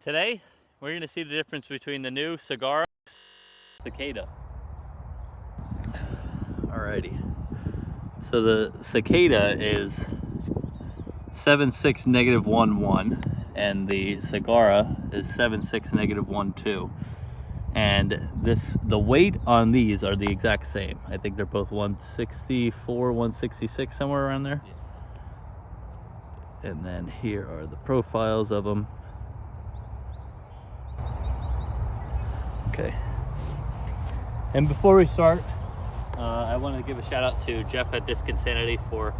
Today, we're going to see the difference between the new Cigarra and Cicada. Alrighty. So the Cicada is 76 -11, and the Cigarra is 76 -12. And the weight on these are the exact same. I think they're both 164, 166, somewhere around there. And then here are the profiles of them. Okay. And before we start, I want to give a shout out to Jeff at Disc Insanity for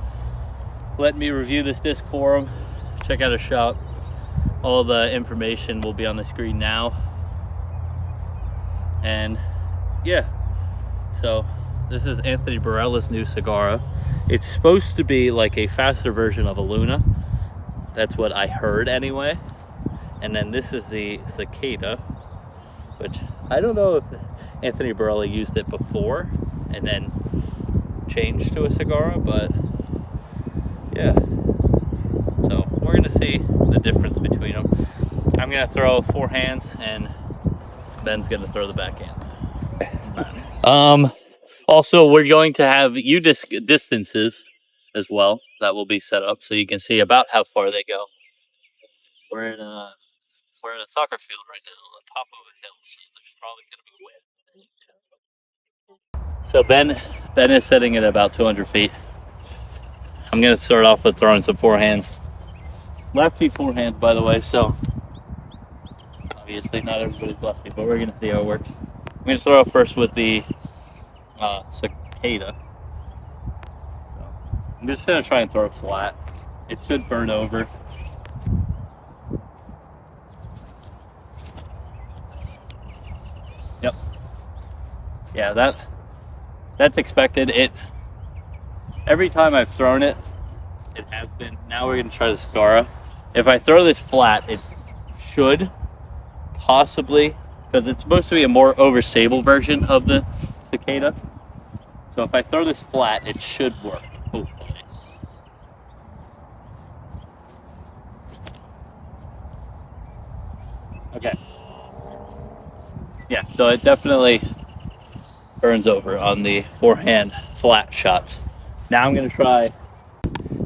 letting me review this disc for him. Check out his shop. All the information will be on the screen now. And yeah, so this is Anthony Barella's new Cigarra. It's supposed to be like a faster version of a Luna. That's what I heard anyway. And then this is the Cicada, which I don't know if Anthony Barella used it before and then changed to a Cigarra, but yeah. So we're gonna see the difference between them. I'm gonna throw forehands and Ben's gonna throw the backhands. Also, we're going to have distances as well that will be set up so you can see about how far they go. We're in a soccer field right now on top of a hill, so there's probably gonna be wind. So Ben is setting it about 200 feet. I'm gonna start off with throwing some forehands. Lefty forehands, by the way, so obviously not everybody's lefty, but we're gonna see how it works. I'm gonna start off first with the Cicada. So I'm just gonna try and throw it flat. It should burn over. Yep. Yeah, that's expected. Every time I've thrown it, it has been. Now we're gonna try the Cigarra. If I throw this flat, it should possibly, because it's supposed to be a more overstable version of the Cicada. So if I throw this flat, it should work, hopefully. Okay. Yeah, so it definitely burns over on the forehand flat shots. Now we're gonna try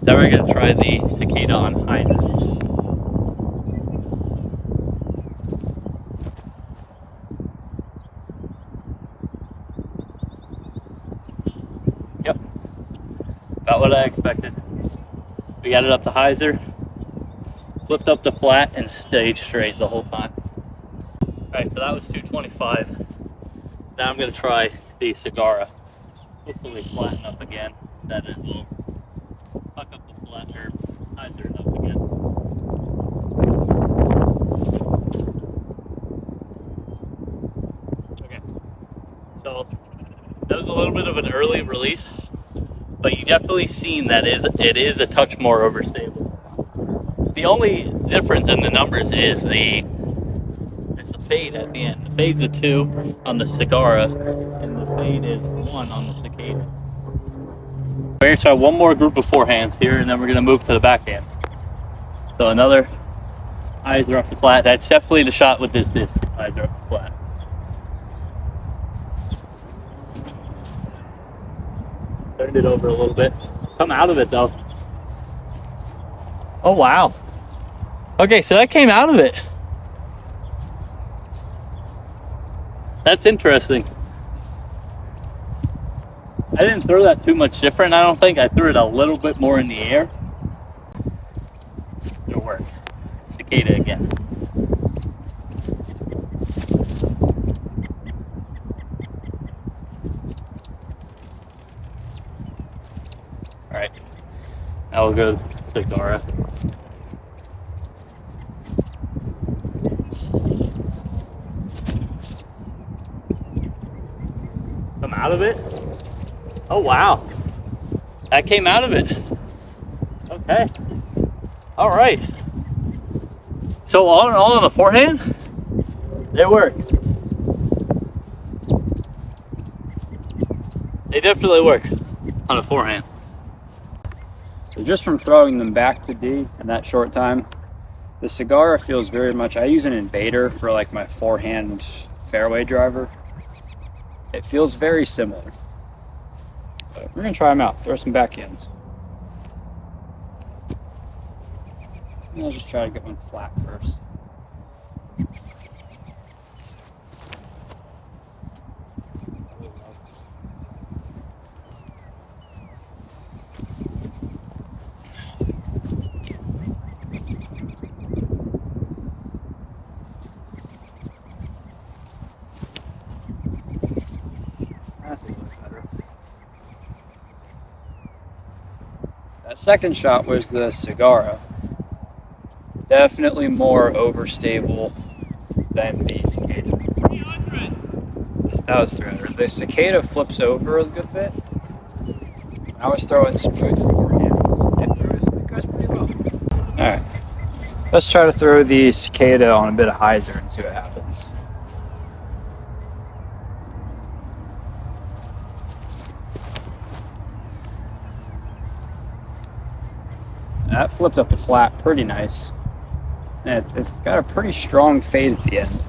the Cicada on hyzer. Yep, about what I expected. We got it up to hyzer, flipped up the flat, and stayed straight the whole time. Alright, so that was 225. Now I'm going to try the Cigarra. Hopefully flatten up again, that it will fuck up the flat or hyzer it up again. Okay, so that was a little bit of an early release, but you definitely seen that it is a touch more overstable. The only difference in the numbers is the fade at the end. The fade's a 2 on the Cigarra, and the fade is 1 on the Cicada. We're going to try one more group of forehands here, and then we're going to move to the backhand. So another hyzer up the flat. That's definitely the shot with this disc, hyzer up the flat. Turned it over a little bit. Come out of it though. Oh wow. Okay, so that came out of it. That's interesting. I didn't throw that too much different, I don't think. I threw it a little bit more in the air. It'll work. Cicada again. Alright. Now we'll go Cigarra. Come out of it. Oh wow, that came out of it. Okay, all right. So all in all, on the forehand, it worked. They definitely work on a forehand. So just from throwing them back to D in that short time, The Cigarra feels very much, I use an Invader for like my forehand fairway driver. It feels very similar. But we're gonna try them out, throw some backhands. And I'll just try to get one flat first. That second shot was the Cigarra. Definitely more overstable than the Cicada. 300. That was 300. The Cicada flips over a good bit. I was throwing smooth forehands. It goes pretty well. Alright. Let's try to throw the Cicada on a bit of hyzer and see what happens. That flipped up the flat pretty nice. And it's got a pretty strong fade at the end.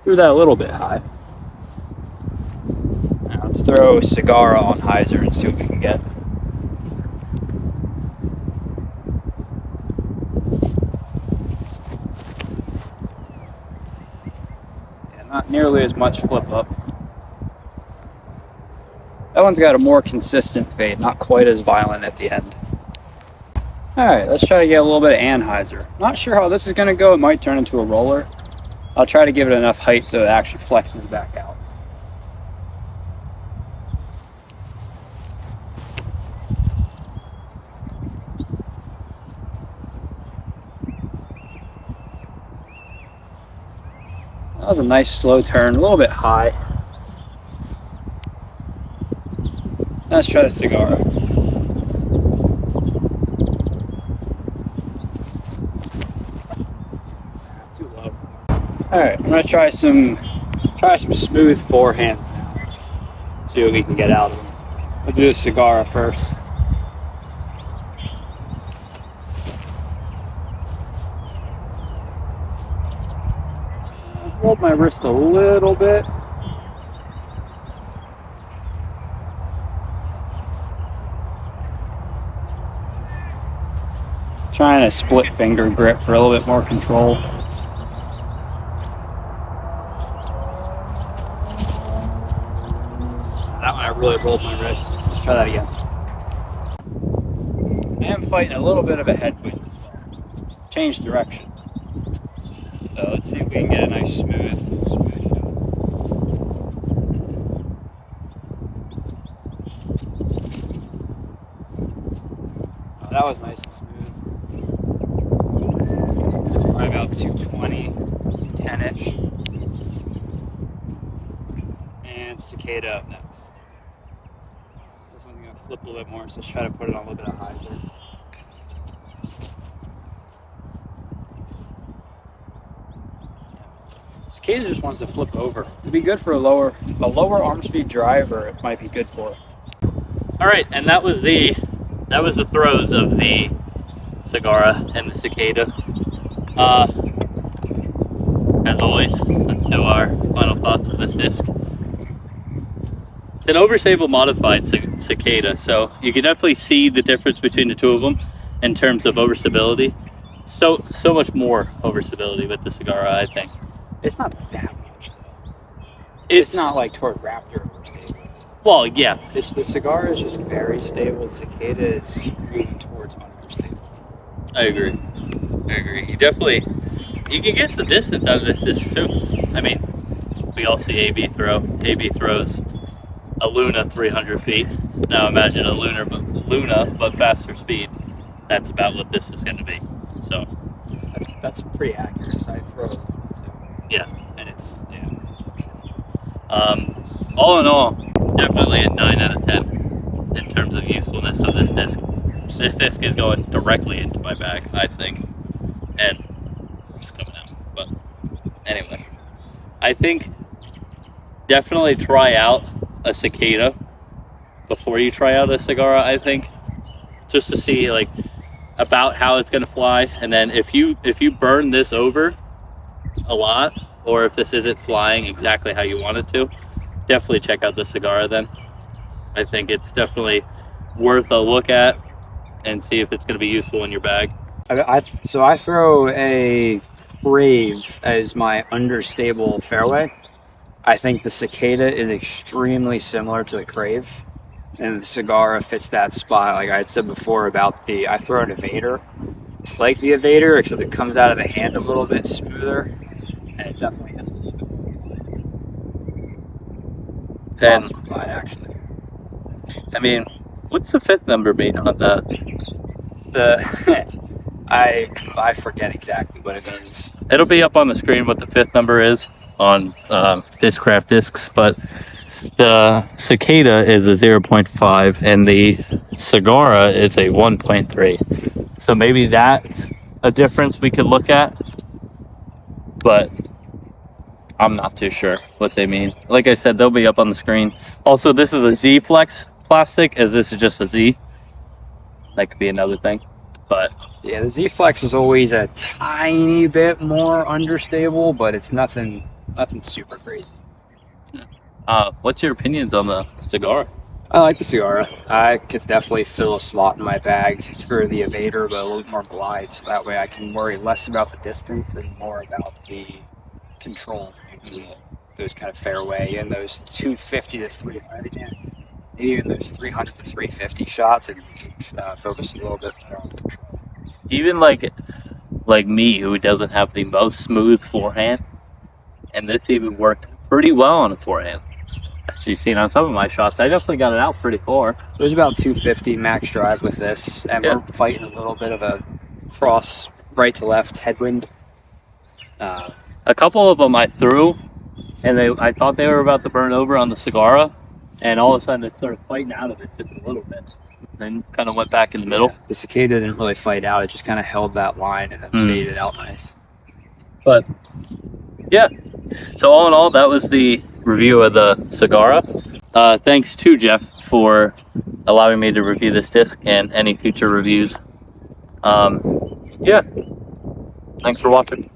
Threw that a little bit high. Now let's throw Cigarra on hyzer and see what we can get. Yeah, not nearly as much flip up. That one's got a more consistent fade, not quite as violent at the end. Alright, let's try to get a little bit of anhyzer. Not sure how this is going to go. It might turn into a roller. I'll try to give it enough height so it actually flexes back out. That was a nice slow turn, a little bit high. Let's try the Cigarra. Alright, I'm gonna try some smooth forehand now. See what we can get out of them. We'll do the Cigarra first. I'll hold my wrist a little bit. Trying a split finger grip for a little bit more control. That one I really rolled my wrist. Let's try that again. I am fighting a little bit of a headwind as well. Change direction. So let's see if we can get a nice smooth shot. Oh, that was nice and smooth. That's probably about 220, 210-ish. And Cicada up next. This one's gonna flip a little bit more, so let's try to put it on a little bit of hyzer. Cicada just wants to flip over. It'd be good for a lower arm speed driver. It might be good for. All right, and that was the throws of the Cigarra and the Cicada. As always, let's do our final thoughts of this disc. It's an overstable modified Cicada, so you can definitely see the difference between the two of them in terms of overstability. So much more overstability with the Cigarra, I think. It's not that much though. It's not like toward Raptor overstable. Well, yeah. The Cigarra is just very stable. The Cicada is moving towards understable. I agree. You can get some distance out of this disc too. I mean, we all see AB throw. AB throws a Luna 300 feet. Now imagine a Luna but faster speed. That's about what this is going to be. So that's pretty accurate. So I throw it. Yeah. And it's, yeah. All in all, definitely a 9 out of 10 in terms of usefulness of this disc. This disc is going directly into my bag, I think, and it's coming out. But anyway, I think definitely try out a Cicada before you try out a Cigarra, I think, just to see, like, about how it's going to fly. And then if you burn this over a lot, or if this isn't flying exactly how you want it to, definitely check out the Cigarra then. I think it's definitely worth a look at and see if it's going to be useful in your bag. So I throw a Crave as my understable fairway. I think the Cicada is extremely similar to the Crave, and the Cigarra fits that spot. Like I had said before about I throw an evader. It's like the evader, except it comes out of the hand a little bit smoother, and it definitely has a little bit more glide, actually. I mean, what's the fifth number mean on that? I forget exactly what it means. It'll be up on the screen what the fifth number is on Discraft Discs, but the Cicada is a 0.5 and the Cigarra is a 1.3. So maybe that's a difference we could look at, but I'm not too sure what they mean. Like I said, they'll be up on the screen. Also, this is a Z Flex plastic, as this is just a Z. That could be another thing. But yeah, the Z Flex is always a tiny bit more understable, but it's nothing super crazy. what's your opinions on the Cigarra? I like the Cigarra. I could definitely fill a slot in my bag for the evader, but a little more glide, so that way I can worry less about the distance and more about the control. Those kind of fairway and those 250 to 300, maybe even those 300 to 350 shots. I can focus a little bit more on control. Even like me, who doesn't have the most smooth forehand, and this even worked pretty well on a forehand. As you've seen on some of my shots, I definitely got it out pretty far. There's about 250 max drive with this, and we're fighting a little bit of a cross right to left headwind. A couple of them I threw, and I thought they were about to burn over on the Cigarra, and all of a sudden it started fighting out of it just a little bit. Then kind of went back in the middle. Yeah, the Cicada didn't really fight out; it just kind of held that line and then faded out nice. But yeah, so all in all, that was the review of the Cigarra. Thanks to Jeff for allowing me to review this disc and any future reviews. Yeah, thanks for watching.